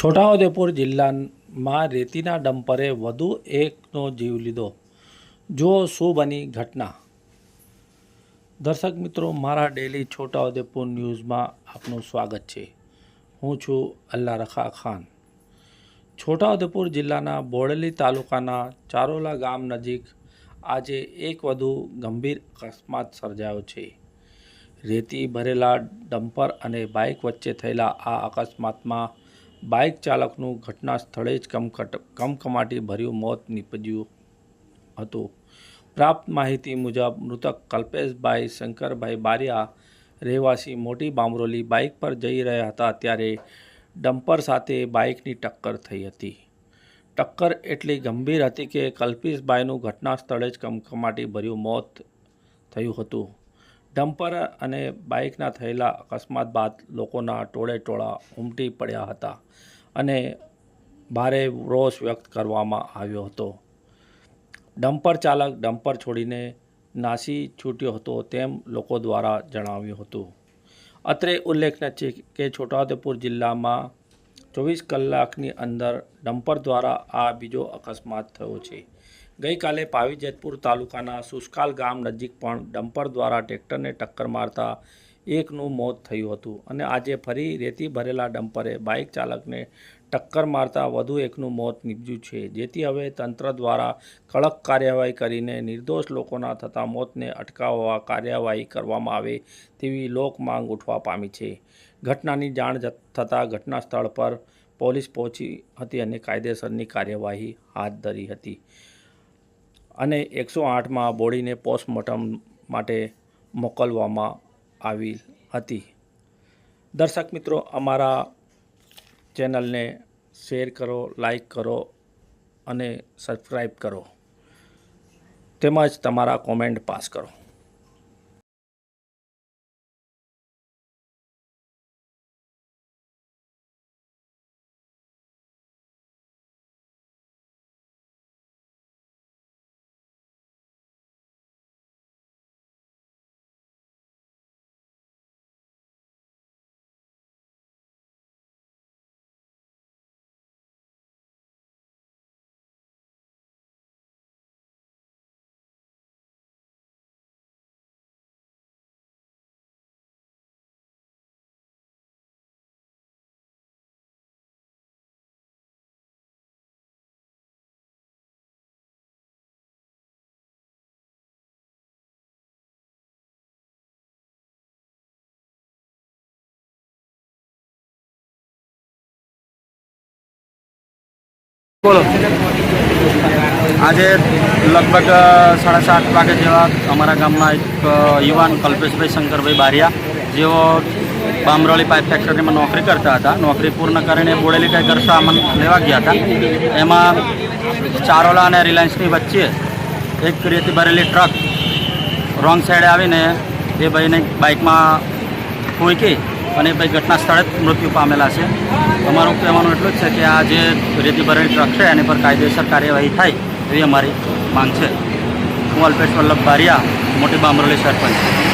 છોટાઉદેપુર જિલ્લામાં રેતીના ડમ્પરે વધુ એકનો જીવ લીધો. જો શું બની ઘટના? દર્શક મિત્રો, મારા ડેલી છોટાઉદેપુર ન્યૂઝમાં આપનું સ્વાગત છે. હું છું અલ્લા રખા ખાન. છોટાઉદેપુર જિલ્લાના બોડેલી તાલુકાના ચારોલા ગામ નજીક આજે એક વધુ ગંભીર અકસ્માત સર્જાયો છે. રેતી ભરેલા ડમ્પર અને બાઇક વચ્ચે થયેલા આ અકસ્માતમાં બાઇક ચાલકનું ઘટના સ્થળે જ કમકમાટી ભર્યું મોત નીપજ્યું હતું. પ્રાપ્ત માહિતી મુજબ મૃતક કલ્પેશભાઈ શંકરભાઈ બારિયા, રહેવાસી મોટી બામરોલી, બાઇક પર જઈ રહ્યા હતા ત્યારે ડમ્પર સાથે બાઇકની ટક્કર થઈ હતી. ટક્કર એટલી ગંભીર હતી કે કલ્પેશભાઈનું ઘટના સ્થળે જ કમકમાટી ભર્યું મોત થયું હતું. ડમ્પર અને બાઇકના થયેલા અકસ્માત બાદ લોકોના ટોળે ઉમટી પડ્યા હતા અને ભારે રોષ વ્યક્ત કરવામાં આવ્યો હતો. ડમ્પર ચાલક ડમ્પર છોડીને નાસી છૂટ્યો હતો તેમ લોકો દ્વારા જણાવ્યું હતું. અત્રે ઉલ્લેખનીય છે કે છોટાઉદેપુર જિલ્લામાં 24 કલાકની અંદર ડમ્પર દ્વારા આ બીજો અકસ્માત થયો છે. ગઈકાલે પાવીજેતપુર તાલુકાના સુસ્કાલ ગામ નજીક પણ ડમ્પર દ્વારા ટ્રેક્ટરને ટક્કર મારતા એકનું મોત થયું હતું અને આજે ફરી રેતી ભરેલા ડમ્પરે બાઇક ચાલકને ટક્કર મારતા વધુ એકનું મોત નીપજ્યું છે. જેથી હવે તંત્ર દ્વારા કડક કાર્યવાહી કરીને નિર્દોષ લોકોના થતા મોતને અટકાવવા કાર્યવાહી કરવામાં આવે તેવી લોક માંગ ઉઠવા પામી છે. ઘટનાની જાણ થતાં ઘટના સ્થળ પર પોલીસ પહોંચી હતી અને કાયદેસરની કાર્યવાહી હાથ ધરી હતી અને 108માં બોડીને પોસ્ટમોર્ટમ માટે મોકલવામાં આવી હતી. દર્શક મિત્રો, અમારા ચેનલને શેર કરો, લાઈક કરો અને સબસ્ક્રાઈબ કરો, તેમજ તમારા કોમેન્ટ પાસ કરો. બોલો. આજે લગભગ 7:30 વાગે જેવા અમારા ગામના એક યુવાન કલ્પેશભાઈ શંકરભાઈ બારિયા, જેઓ બામરોલી પાઇપ ફેક્ટરીમાં નોકરી કરતા હતા. નોકરી પૂર્ણ કરીને બોડેલી કંઈ ઘર સામાન લેવા ગયા હતા. એમાં ચારોલા અને રિલાયન્સની વચ્ચે એક રેતી ભરેલી ટ્રક રોંગ સાઈડે આવીને એ ભાઈને બાઇકમાં ફૂંકી અને ભાઈ ઘટના સ્થળે જ મૃત્યુ પામેલા છે. અમારું કહેવાનું એટલું જ છે કે આ જે રેતી ભરેલી ટ્રક છે એની પર કાયદેસર કાર્યવાહી થાય એવી અમારી માંગ છે. હું અલ્પેશ વલ્લભ બારિયા, મોટી બામરોલી સરપંચ.